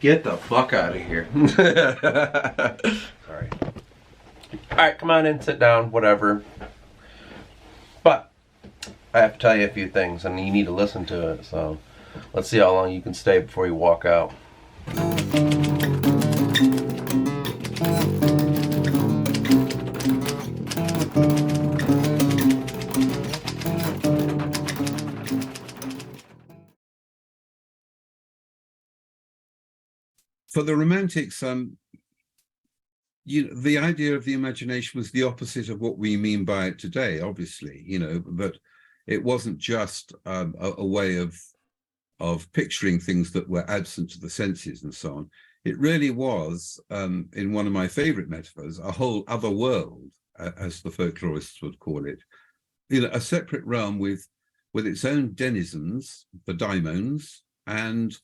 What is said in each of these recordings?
Get the fuck out of here. Sorry. Alright, come on in, sit down, whatever. But I have to tell you a few things and you need to listen to it, so let's see how long you can stay before you walk out. For the Romantics, the idea of the imagination was the opposite of what we mean by it today, obviously, but it wasn't just a way of picturing things that were absent to the senses and so on. It really was, in one of my favorite metaphors, a whole other world, as the folklorists would call it, a separate realm with its own denizens, the daimons, and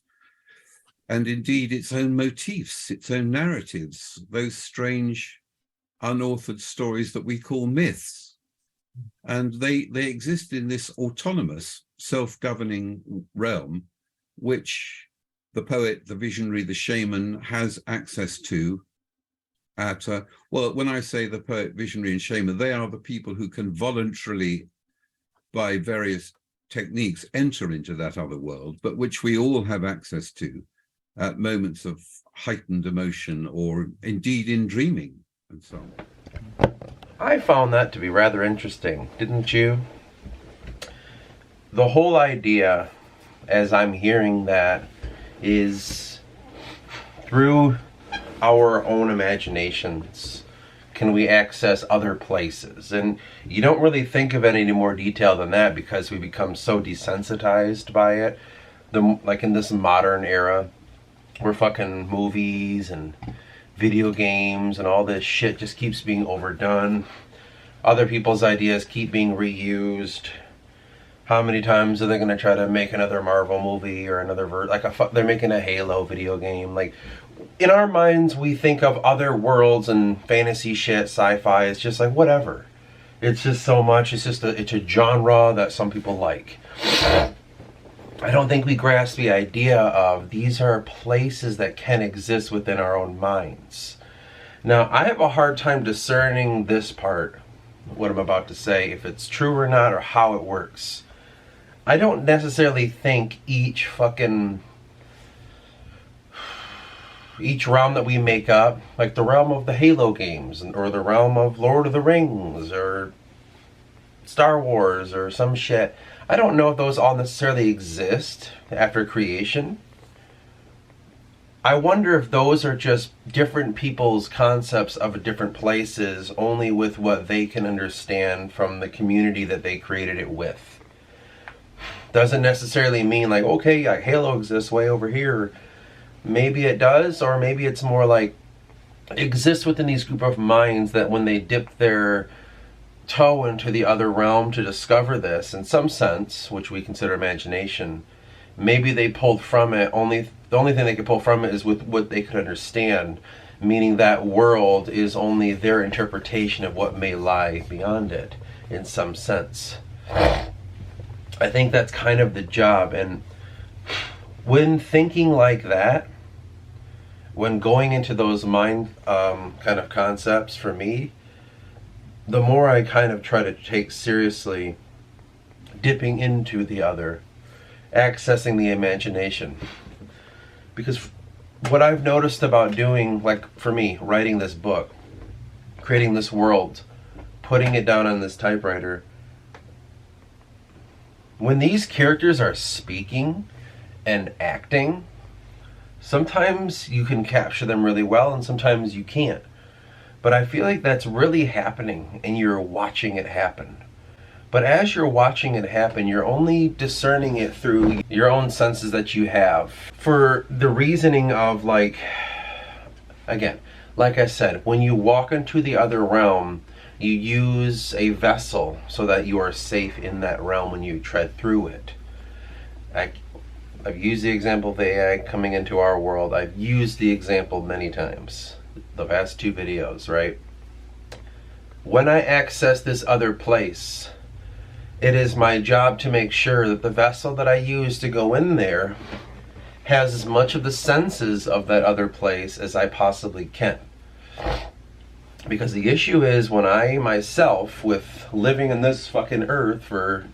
indeed its own motifs, its own narratives, those strange unauthored stories that we call myths. And they exist in this autonomous, self-governing realm, which the poet, the visionary, the shaman has access to at, well, when I say the poet, visionary, and shaman, they are the people who can voluntarily, by various techniques, enter into that other world, but which we all have access to at moments of heightened emotion or indeed in dreaming and so on. I found that to be rather interesting, didn't you? The whole idea, as I'm hearing that, is through our own imaginations can we access other places. And you don't really think of it any more detail than that because we become so desensitized by it. Like in this modern era, where fucking movies and video games and all this shit just keeps being overdone. Other people's ideas keep being reused. How many times are they going to try to make another Marvel movie or another they're making a Halo video game? Like, in our minds, we think of other worlds and fantasy shit, sci-fi. It's just like whatever. It's just so much. It's just it's a genre that some people like. I don't think we grasp the idea of these are places that can exist within our own minds. Now, I have a hard time discerning this part, what I'm about to say, if it's true or not or how it works. I don't necessarily think each realm that we make up, like the realm of the Halo games or the realm of Lord of the Rings or Star Wars or some shit, I don't know if those all necessarily exist after creation. I wonder if those are just different people's concepts of different places, only with what they can understand from the community that they created it with. Doesn't necessarily mean like, okay, like Halo exists way over here. Maybe it does, or maybe it's more like it exists within these group of minds that when they dip their toe into the other realm to discover this, in some sense, which we consider imagination, maybe they pulled from it the only thing they could pull from it is with what they could understand, meaning that world is only their interpretation of what may lie beyond it in some sense. I think that's kind of the job. And when thinking like that, when going into those mind kind of concepts, for me, the more I kind of try to take seriously dipping into the other, accessing the imagination. Because what I've noticed about doing, like for me, writing this book, creating this world, putting it down on this typewriter, when these characters are speaking and acting, sometimes you can capture them really well and sometimes you can't. But I feel like that's really happening and you're watching it happen. But as you're watching it happen, you're only discerning it through your own senses that you have. For the reasoning of like, again, like I said, when you walk into the other realm, you use a vessel so that you are safe in that realm when you tread through it. I've used the example of the AI coming into our world. I've used the example many times. The past 2 videos, right? When I access this other place, it is my job to make sure that the vessel that I use to go in there has as much of the senses of that other place as I possibly can. Because the issue is, when I myself, with living in this fucking earth for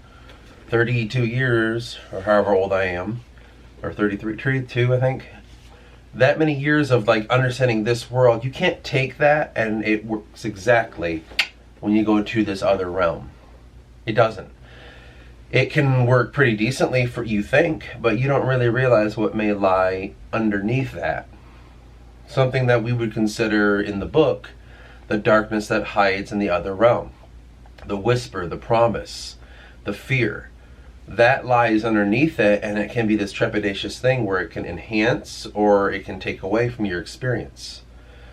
32 years, or however old I am, or 32, I think, that many years of like understanding this world, you can't take that and it works exactly when you go to this other realm. It doesn't. It can work pretty decently for you think, but you don't really realize what may lie underneath that. Something that we would consider in the book the darkness that hides in the other realm. The whisper, the promise, the fear. That lies underneath it, and it can be this trepidatious thing where it can enhance or it can take away from your experience.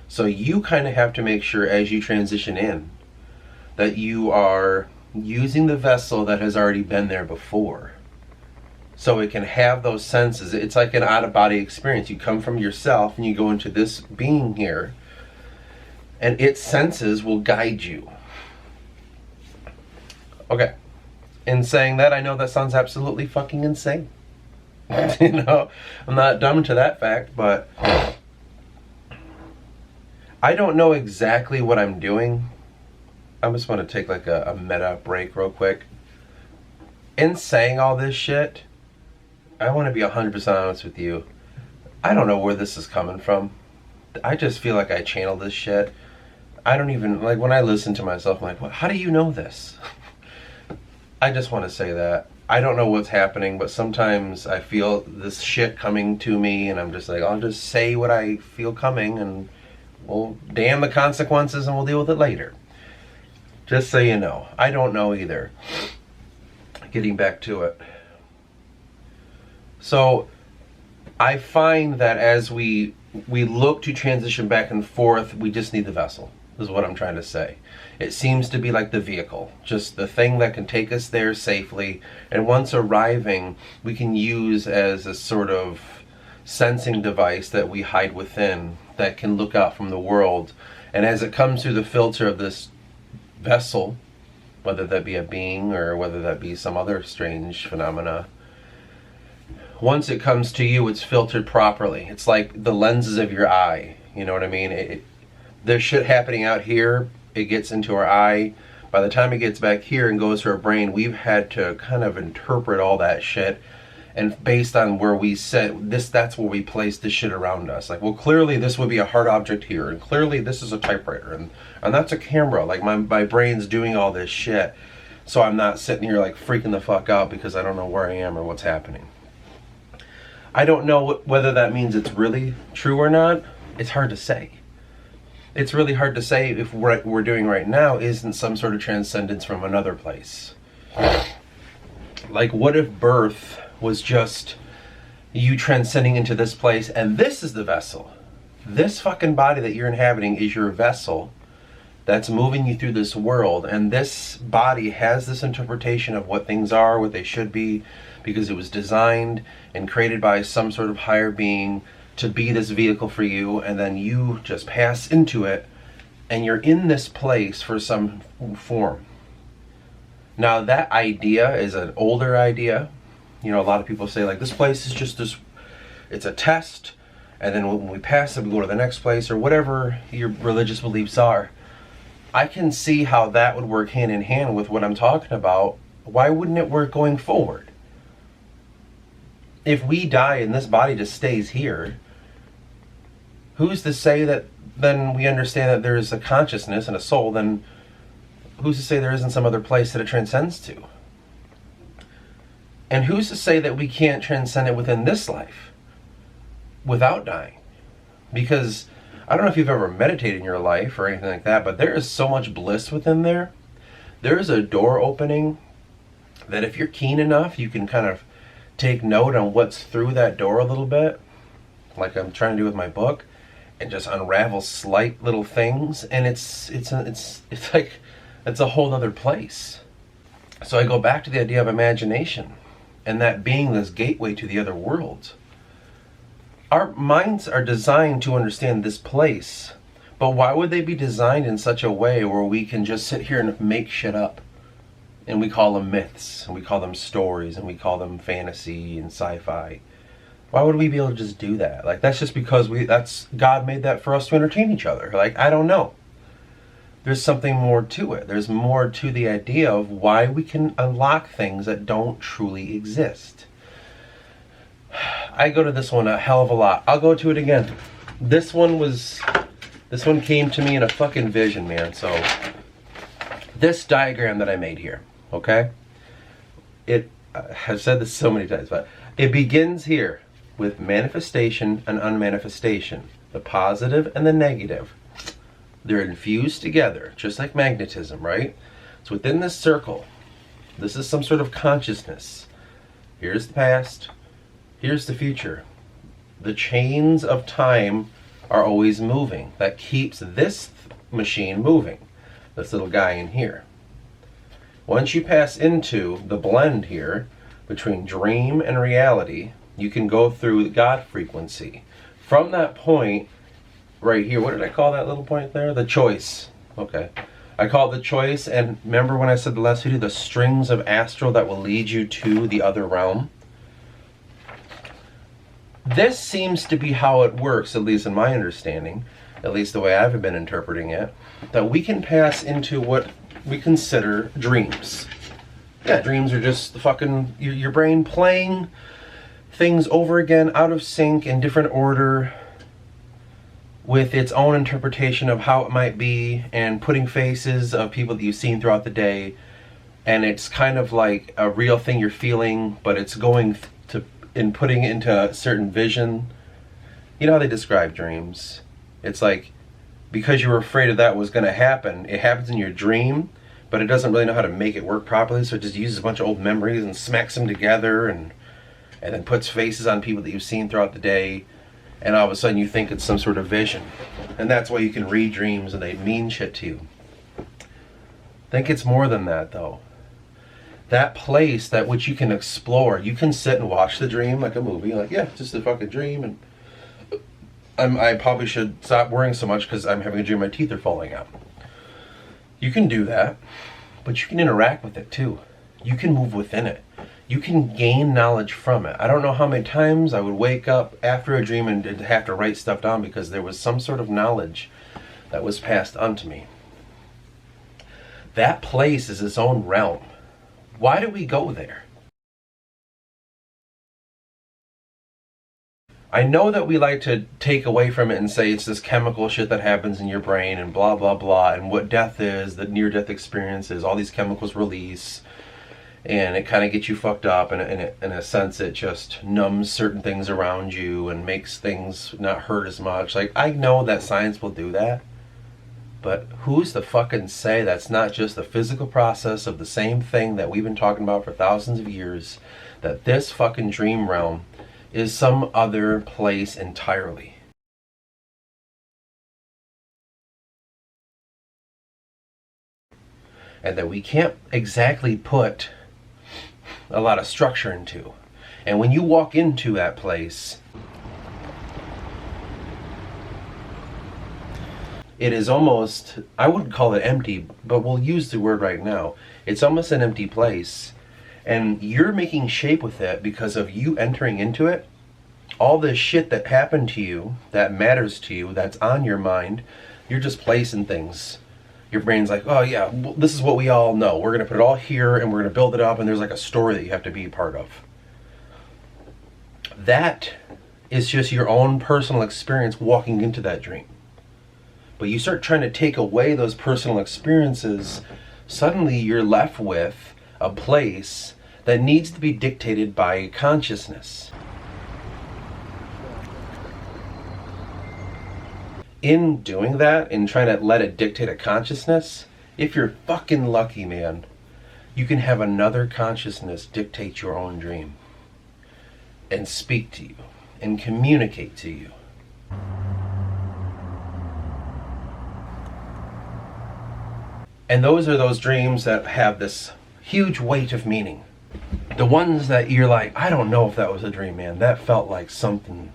So you kind of have to make sure as you transition in that you are using the vessel that has already been there before, so it can have those senses. It's like an out-of-body experience. You come from yourself and you go into this being here, and its senses will guide you. Okay. In saying that, I know that sounds absolutely fucking insane. You know, I'm not dumb to that fact, but I don't know exactly what I'm doing. I just want to take like a meta break real quick. In saying all this shit, I want to be 100% honest with you. I don't know where this is coming from. I just feel like I channel this shit. I don't even, like, when I listen to myself, I'm like, what? How do you know this? I just want to say that. I don't know what's happening, but sometimes I feel this shit coming to me, and I'm just like, I'll just say what I feel coming, and we'll damn the consequences, and we'll deal with it later. Just so you know. I don't know either. Getting back to it. So, I find that as we look to transition back and forth, we just need the vessel, is what I'm trying to say. It seems to be like the vehicle, just the thing that can take us there safely, and once arriving, we can use as a sort of sensing device that we hide within that can look out from the world. And as it comes through the filter of this vessel, whether that be a being or whether that be some other strange phenomena, once it comes to you, it's filtered properly. It's like the lenses of your eye, you know what I mean? There's shit happening out here, it gets into our eye. By the time it gets back here and goes to our brain, we've had to kind of interpret all that shit, and based on where we sit, that's where we place the shit around us. Like, well, clearly this would be a hard object here, and clearly this is a typewriter, and that's a camera. Like, my brain's doing all this shit, so I'm not sitting here like freaking the fuck out because I don't know where I am or what's happening. I don't know whether that means it's really true or not. It's hard to say. It's really hard to say if what we're doing right now isn't some sort of transcendence from another place. Like, what if birth was just you transcending into this place, and this is the vessel? This fucking body that you're inhabiting is your vessel that's moving you through this world, and this body has this interpretation of what things are, what they should be, because it was designed and created by some sort of higher being to be this vehicle for you, and then you just pass into it, and you're in this place for some form. Now, that idea is an older idea. You know, a lot of people say, like, this place is just this, it's a test, and then when we pass it, we go to the next place, or whatever your religious beliefs are. I can see how that would work hand in hand with what I'm talking about. Why wouldn't it work going forward? If we die and this body just stays here, who's to say that then we understand that there is a consciousness and a soul? Then who's to say there isn't some other place that it transcends to? And who's to say that we can't transcend it within this life without dying? Because I don't know if you've ever meditated in your life or anything like that, but there is so much bliss within there. There is a door opening that if you're keen enough, you can kind of take note on what's through that door a little bit, like I'm trying to do with my book, and just unravel slight little things, and it's like it's a whole other place. So I go back to the idea of imagination, and that being this gateway to the other worlds. Our minds are designed to understand this place, but why would they be designed in such a way where we can just sit here and make shit up? And we call them myths, and we call them stories, and we call them fantasy and sci-fi. Why would we be able to just do that? Like, that's just because that's God made that for us to entertain each other. Like, I don't know. There's something more to it. There's more to the idea of why we can unlock things that don't truly exist. I go to this one a hell of a lot. I'll go to it again. This one came to me in a fucking vision, man. So this diagram that I made here, okay? I've said this so many times, but it begins here with manifestation and unmanifestation, the positive and the negative. They're infused together, just like magnetism, right? So within this circle, this is some sort of consciousness. Here's the past, here's the future. The chains of time are always moving. That keeps this machine moving, this little guy in here. Once you pass into the blend here between dream and reality, you can go through the God frequency. From that point, right here, what did I call that little point there? The choice. Okay. I call it the choice, and remember when I said the last video, the strings of astral that will lead you to the other realm? This seems to be how it works, at least in my understanding, at least the way I've been interpreting it, that we can pass into what we consider dreams. Yeah, dreams are just the fucking, your brain playing things over again, out of sync, in different order, with its own interpretation of how it might be, and putting faces of people that you've seen throughout the day, and it's kind of like a real thing you're feeling, but it's going to, in putting it into a certain vision. You know how they describe dreams? It's like, because you were afraid of that was going to happen, it happens in your dream, but it doesn't really know how to make it work properly, so it just uses a bunch of old memories and smacks them together, and then puts faces on people that you've seen throughout the day, and all of a sudden you think it's some sort of vision. And that's why you can read dreams and they mean shit to you. I think it's more than that, though. That place that which you can explore, you can sit and watch the dream like a movie, like, yeah, just a fucking dream, and I probably should stop worrying so much because I'm having a dream my teeth are falling out. You can do that, but you can interact with it too. You can move within it. You can gain knowledge from it. I don't know how many times I would wake up after a dream and have to write stuff down because there was some sort of knowledge that was passed on to me. That place is its own realm. Why do we go there? I know that we like to take away from it and say it's this chemical shit that happens in your brain and blah, blah, blah, and what death is, the near-death experience is, all these chemicals release, and it kind of gets you fucked up, and in a sense it just numbs certain things around you and makes things not hurt as much. Like, I know that science will do that, but who's to fucking say that's not just the physical process of the same thing that we've been talking about for thousands of years, that this fucking dream realm is some other place entirely. And that we can't exactly put a lot of structure into. And when you walk into that place, it is almost, I wouldn't call it empty, but we'll use the word right now. It's almost an empty place. And you're making shape with it because of you entering into it. All this shit that happened to you, that matters to you, that's on your mind, you're just placing things. Your brain's like, oh yeah, well, this is what we all know. We're going to put it all here and we're going to build it up, and there's like a story that you have to be a part of. That is just your own personal experience walking into that dream. But you start trying to take away those personal experiences, suddenly you're left with a place that needs to be dictated by consciousness. In doing that, in trying to let it dictate a consciousness, if you're fucking lucky, man, you can have another consciousness dictate your own dream and speak to you and communicate to you. And those are those dreams that have this huge weight of meaning. The ones that you're like, I don't know if that was a dream, man. That felt like something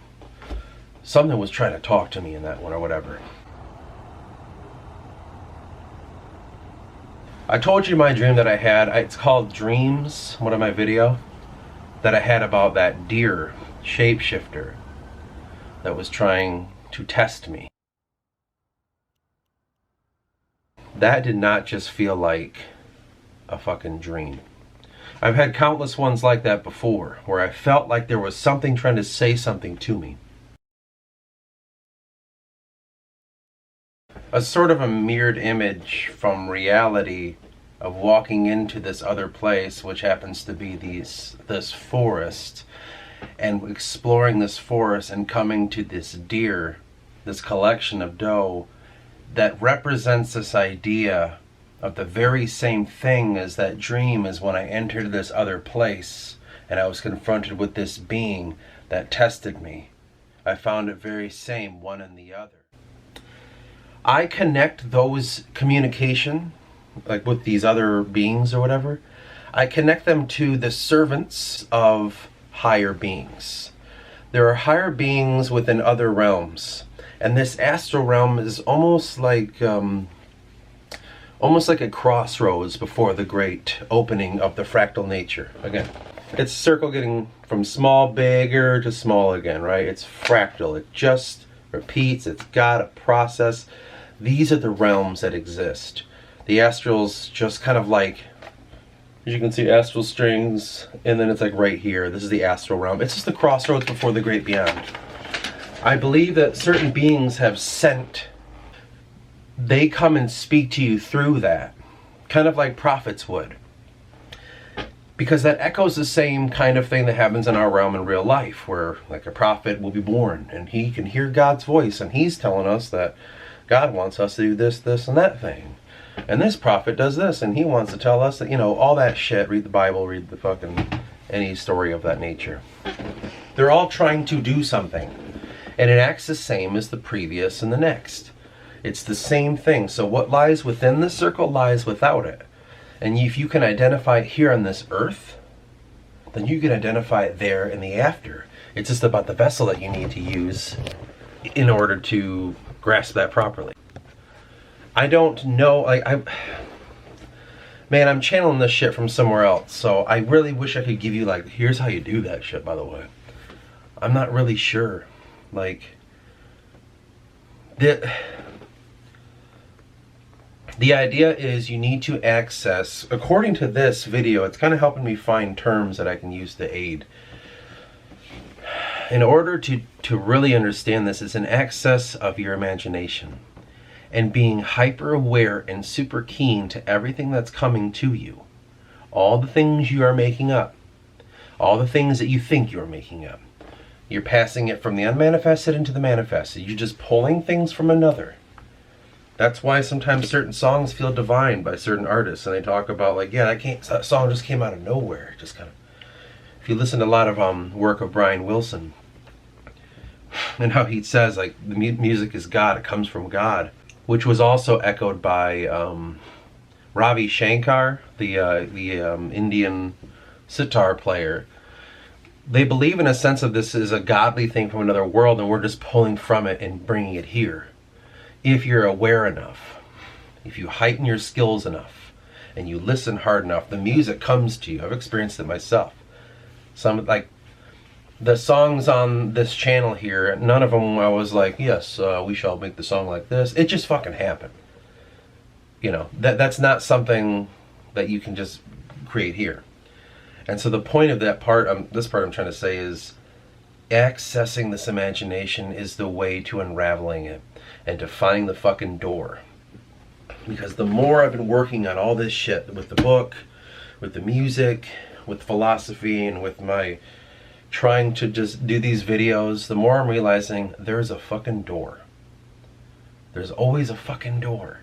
was trying to talk to me in that one, or whatever. I told you my dream that I had. It's called Dreams, one of my video, that I had about that deer shapeshifter that was trying to test me. That did not just feel like a fucking dream. I've had countless ones like that before, where I felt like there was something trying to say something to me. A sort of a mirrored image from reality of walking into this other place, which happens to be this forest, and exploring this forest and coming to this deer, this collection of doe that represents this idea of the very same thing as that dream as when I entered this other place and I was confronted with this being that tested me. I found it very same, one and the other. I connect those communication, like with these other beings or whatever, I connect them to the servants of higher beings. There are higher beings within other realms, and this astral realm is almost like a crossroads before the great opening of the fractal nature. Again, it's circle getting from small bigger to small again, right? It's fractal. It just repeats. It's got a process. These are the realms that exist. The astral's just kind of like, as you can see, astral strings, and then it's like right here. This is the astral realm. It's just the crossroads before the great beyond. I believe that certain beings have sent, they come and speak to you through that, kind of like prophets would. Because that echoes the same kind of thing that happens in our realm in real life, where like a prophet will be born and he can hear God's voice and he's telling us that God wants us to do this, this, and that thing. And this prophet does this and he wants to tell us that, you know, all that shit. Read the Bible, read the fucking any story of that nature. They're all trying to do something. And it acts the same as the previous and the next. It's the same thing. So what lies within the circle lies without it. And if you can identify it here on this earth, then you can identify it there in the after. It's just about the vessel that you need to use in order to grasp that properly. I don't know, man, I'm channeling this shit from somewhere else, so I really wish I could give you like, here's how you do that shit, by the way. I'm not really sure. Like, the idea is you need to access, according to this video, it's kind of helping me find terms that I can use to aid. In order to really understand this, it's an access of your imagination and being hyper aware and super keen to everything that's coming to you. All the things you are making up, all the things that you think you're making up. You're passing it from the unmanifested into the manifested. You're just pulling things from another. That's why sometimes certain songs feel divine by certain artists, and they talk about like, yeah, that song just came out of nowhere. Just kind of. If you listen to a lot of work of Brian Wilson, and how he says like the music is God, it comes from God, which was also echoed by Ravi Shankar, the Indian sitar player. They believe in a sense of this is a godly thing from another world, and we're just pulling from it and bringing it here. If you're aware enough, if you heighten your skills enough, and you listen hard enough, the music comes to you. I've experienced it myself. Some, like, the songs on this channel here, none of them I was like, yes, we shall make the song like this. It just fucking happened. You know, that's not something that you can just create here. And so the point of that part, this part I'm trying to say is, accessing this imagination is the way to unraveling it and to finding the fucking door. Because the more I've been working on all this shit with the book, with the music, with philosophy, and with my trying to just do these videos, the more I'm realizing there's a fucking door. There's always a fucking door.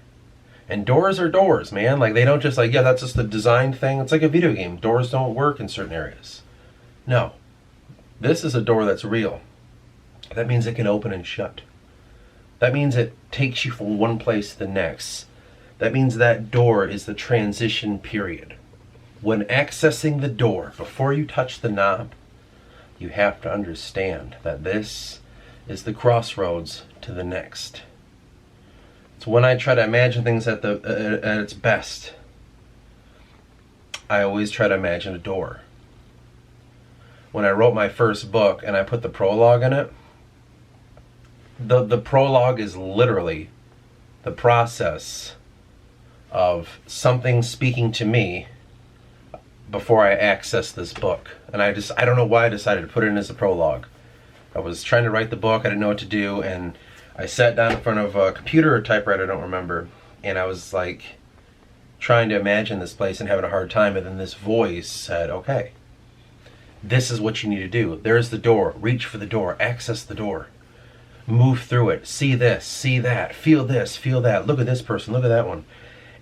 And doors are doors, man. Like, they don't just like, yeah, that's just the design thing. It's like a video game. Doors don't work in certain areas. No. This is a door that's real. That means it can open and shut. That means it takes you from one place to the next. That means that door is the transition period. When accessing the door, before you touch the knob, you have to understand that this is the crossroads to the next. So when I try to imagine things at its best, I always try to imagine a door. when I wrote my first book and I put the prologue in it, the prologue is literally the process of something speaking to me before I access this book. And I don't know why I decided to put it in as a prologue. I was trying to write the book, I didn't know what to do, and I sat down in front of a computer or typewriter, I don't remember, and I was like trying to imagine this place and having a hard time, and then this voice said, okay, this is what you need to do. There's the door. Reach for the door. Access the door. Move through it. See this, see that, feel this, feel that. Look at this person, look at that one.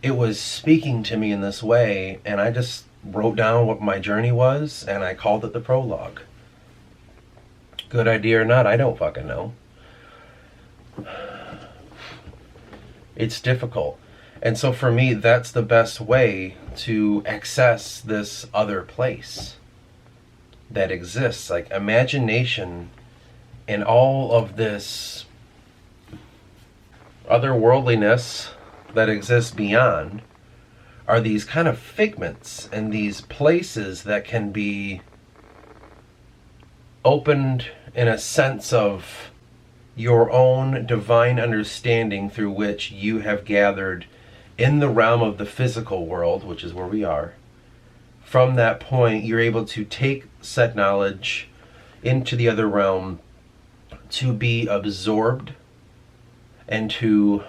It was speaking to me in this way, and I just wrote down what my journey was, and I called it the prologue. Good idea or not, I don't fucking know. It's difficult. And so for me, that's the best way to access this other place that exists. Like imagination and all of this otherworldliness that exists beyond are these kind of figments and these places that can be opened in a sense of your own divine understanding through which you have gathered in the realm of the physical world, which is where we are. From that point, you're able to take said knowledge into the other realm to be absorbed and to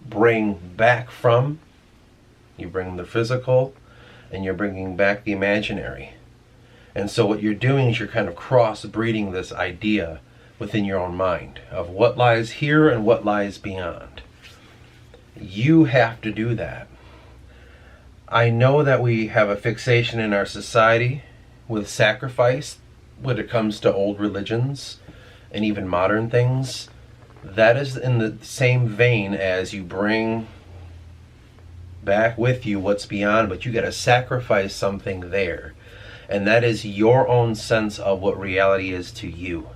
bring back from. You bring the physical and you're bringing back the imaginary. And so what you're doing is you're kind of cross-breeding this idea within your own mind of what lies here and what lies beyond. You have to do that. I know that we have a fixation in our society with sacrifice when it comes to old religions and even modern things. That is in the same vein as you bring back with you what's beyond, but you got to sacrifice something there. And that is your own sense of what reality is to you.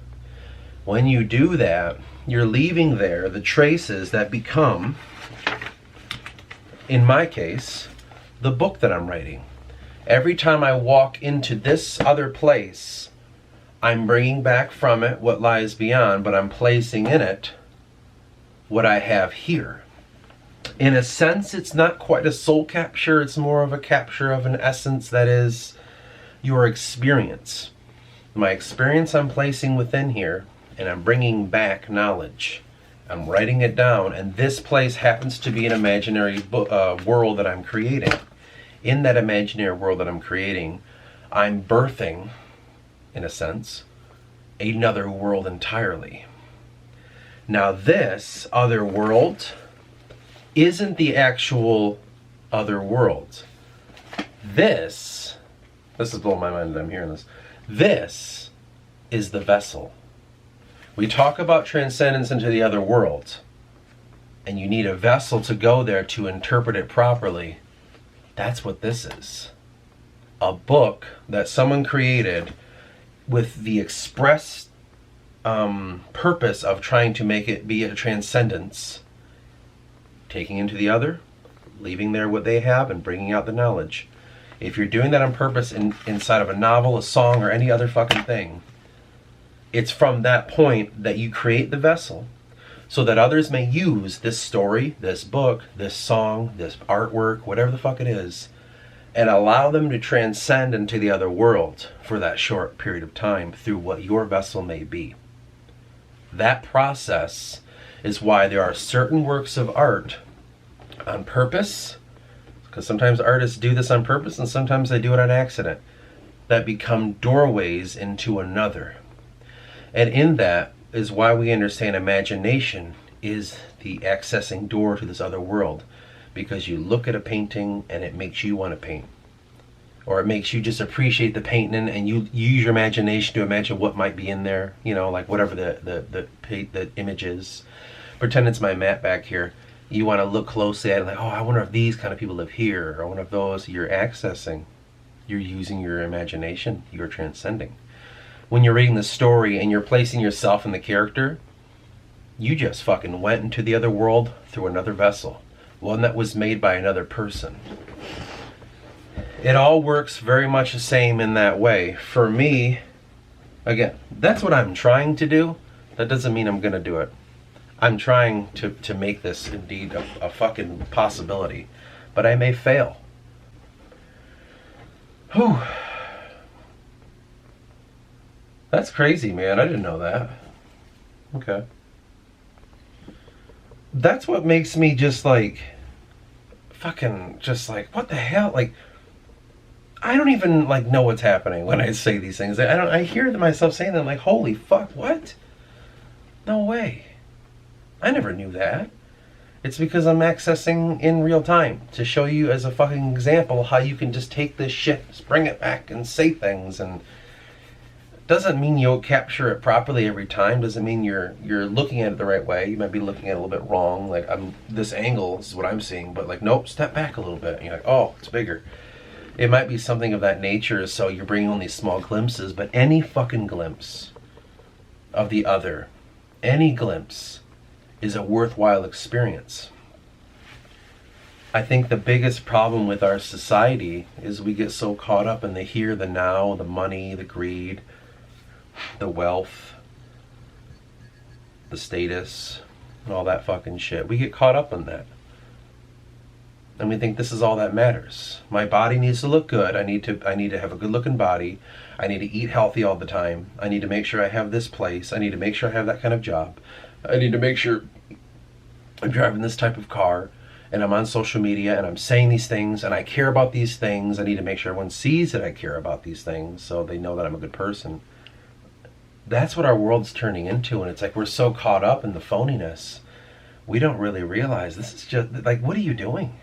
When you do that, you're leaving there the traces that become, in my case, the book that I'm writing. Every time I walk into this other place, I'm bringing back from it what lies beyond, but I'm placing in it what I have here. In a sense, it's not quite a soul capture, it's more of a capture of an essence that is your experience. My experience I'm placing within here, and I'm bringing back knowledge. I'm writing it down, and this place happens to be an imaginary world that I'm creating. In that imaginary world that I'm creating, I'm birthing, in a sense, another world entirely. Now this other world isn't the actual other world. This is blowing my mind that I'm hearing this. This is the vessel. We talk about transcendence into the other world, and you need a vessel to go there to interpret it properly. That's what this is. A book that someone created with the express purpose of trying to make it be a transcendence, taking into the other, leaving there what they have, and bringing out the knowledge. If you're doing that on purpose inside of a novel, a song, or any other fucking thing, it's from that point that you create the vessel so that others may use this story, this book, this song, this artwork, whatever the fuck it is, and allow them to transcend into the other world for that short period of time through what your vessel may be. That process is why there are certain works of art on purpose, because sometimes artists do this on purpose and sometimes they do it on accident, that become doorways into another. And in that is why we understand imagination is the accessing door to this other world, because you look at a painting and it makes you want to paint, or it makes you just appreciate the painting, and you use your imagination to imagine what might be in there, you know, like whatever the image is. Pretend it's my mat back here. You want to look closely at it, like, oh, I wonder if these kind of people live here, or I wonder if those. You're accessing, you're using your imagination, you're transcending. When you're reading the story and you're placing yourself in the character, you just fucking went into the other world through another vessel, one that was made by another person. It all works very much the same in that way. For me, Again, that's what I'm trying to do. That doesn't mean I'm going to do it. I'm trying to make this indeed a fucking possibility. But I may fail. Whew. That's crazy, man. I didn't know that. Okay. That's what makes me just like, fucking, just like, what the hell? Like, I don't even like know what's happening when I say these things. I hear myself saying them like, holy fuck, what? No way. I never knew that. It's because I'm accessing in real time to show you as a fucking example how you can just take this shit, bring it back and say things, and doesn't mean you'll capture it properly every time. Doesn't mean you're looking at it the right way. You might be looking at it a little bit wrong. Like, this angle, this is what I'm seeing, but like, nope, step back a little bit. And you're like, oh, it's bigger. It might be something of that nature, so you're bringing only small glimpses, but any fucking glimpse of the other, any glimpse, is a worthwhile experience. I think the biggest problem with our society is we get so caught up in the here, the now, the money, the greed, the wealth, the status, and all that fucking shit. We get caught up in that. And we think this is all that matters. My body needs to look good. I need to have a good looking body. I need to eat healthy all the time. I need to make sure I have this place. I need to make sure I have that kind of job. I need to make sure I'm driving this type of car, and I'm on social media, and I'm saying these things, and I care about these things. I need to make sure everyone sees that I care about these things so they know that I'm a good person. That's what our world's turning into, and it's like we're so caught up in the phoniness, we don't really realize this is just, like, what are you doing?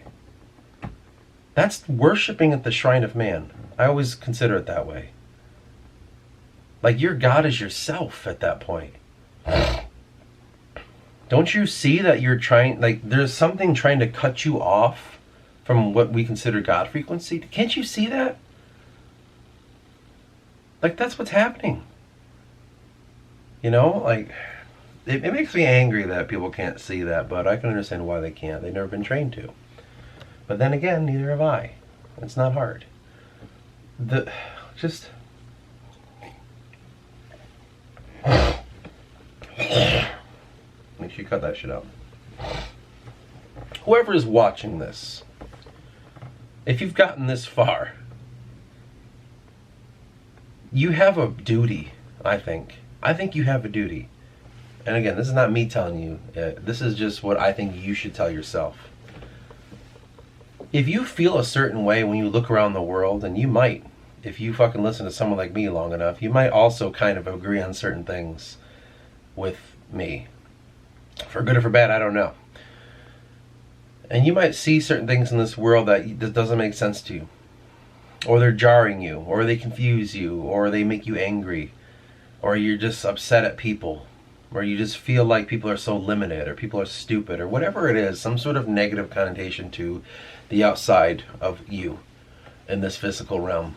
That's worshiping at the shrine of man. I always consider it that way. Like, your God is yourself at that point. Don't you see that you're trying, like, there's something trying to cut you off from what we consider God frequency? Can't you see that? Like, that's what's happening. You know, like, it makes me angry that people can't see that, but I can understand why they can't. They've never been trained to. But then again, neither have I. It's not hard. Just... Make sure you cut that shit out. Whoever is watching this, if you've gotten this far, you have a duty, I think. I think you have a duty. And again, this is not me telling you. This is just what I think you should tell yourself. If you feel a certain way when you look around the world, and you might, if you fucking listen to someone like me long enough, you might also kind of agree on certain things with me. For good or for bad, I don't know. And you might see certain things in this world that doesn't make sense to you. Or they're jarring you, or they confuse you, or they make you angry, or you're just upset at people, or you just feel like people are so limited, or people are stupid, or whatever it is, some sort of negative connotation to the outside of you in this physical realm.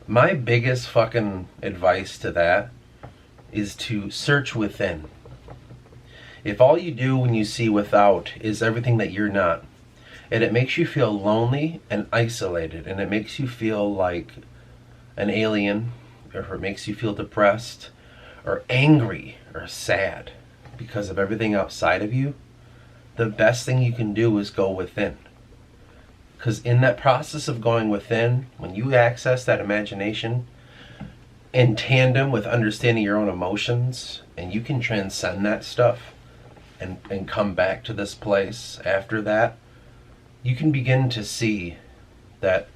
My biggest fucking advice to that is to search within. If all you do when you see without is everything that you're not, and it makes you feel lonely and isolated, and it makes you feel like an alien, or it makes you feel depressed, or angry, or sad because of everything outside of you, the best thing you can do is go within. Because in that process of going within, when you access that imagination in tandem with understanding your own emotions, and you can transcend that stuff and come back to this place after that, you can begin to see that,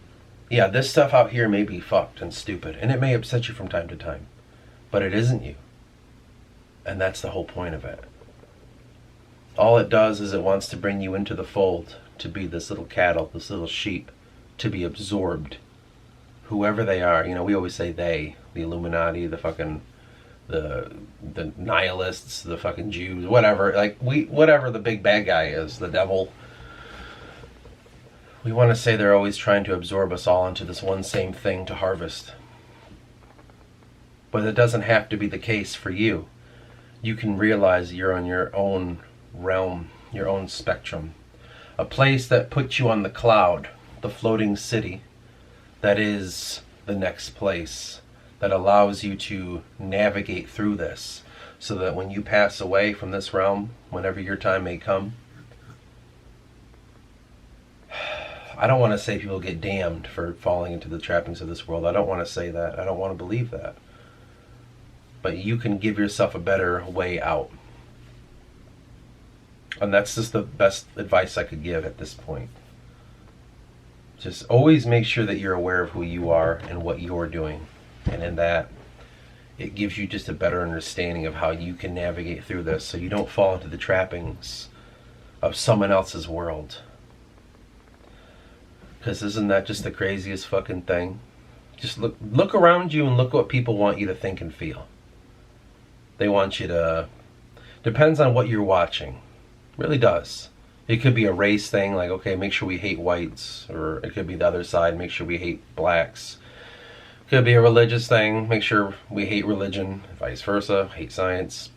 yeah, this stuff out here may be fucked and stupid, and it may upset you from time to time, but it isn't you. And that's the whole point of it. All it does is it wants to bring you into the fold, to be this little cattle, this little sheep, to be absorbed. Whoever they are, you know, we always say they, the Illuminati, the fucking, the nihilists, the fucking Jews, whatever, like, whatever the big bad guy is, the devil. We want to say they're always trying to absorb us all into this one same thing to harvest. But it doesn't have to be the case for you. You can realize you're on your own realm, your own spectrum. A place that puts you on the cloud, the floating city, that is the next place, that allows you to navigate through this, so that when you pass away from this realm, whenever your time may come, I don't want to say people get damned for falling into the trappings of this world. I don't want to say that. I don't want to believe that. But you can give yourself a better way out. And that's just the best advice I could give at this point. Just always make sure that you're aware of who you are and what you're doing. And in that, it gives you just a better understanding of how you can navigate through this, so you don't fall into the trappings of someone else's world. Because isn't that just the craziest fucking thing? Just look around you and look what people want you to think and feel. They want you to... Depends on what you're watching. Really does. It could be a race thing, like, okay, make sure we hate whites. Or it could be the other side, make sure we hate blacks. Could be a religious thing, make sure we hate religion. Vice versa, hate science.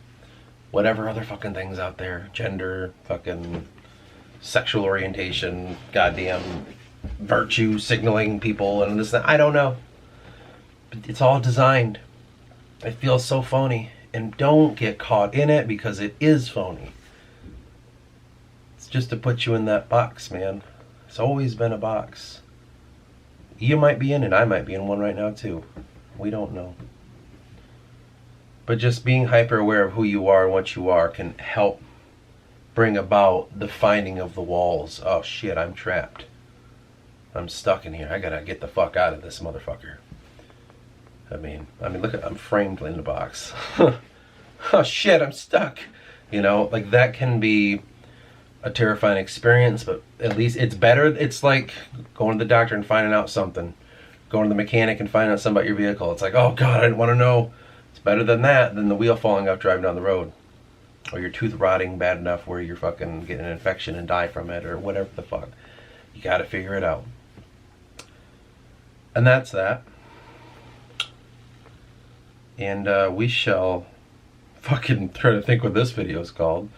Whatever other fucking things out there. Gender, fucking sexual orientation, goddamn virtue signaling people and this, that. I don't know. But it's all designed. It feels so phony. And don't get caught in it, because it is phony. It's just to put you in that box, man. It's always been a box. You might be in it. I might be in one right now too. We don't know. But just being hyper aware of who you are and what you are can help bring about the finding of the walls. Oh shit, I'm trapped. I'm stuck in here. I gotta get the fuck out of this motherfucker. I mean, look at, I'm framed in the box. Oh shit, I'm stuck. You know, like that can be a terrifying experience, but at least it's better. It's like going to the doctor and finding out something. Going to the mechanic and finding out something about your vehicle. It's like, oh God, I didn't want to know. It's better than that, than the wheel falling off driving down the road. Or your tooth rotting bad enough where you're fucking getting an infection and die from it, or whatever the fuck. You gotta figure it out. And that's that. And we shall fucking try to think what this video is called.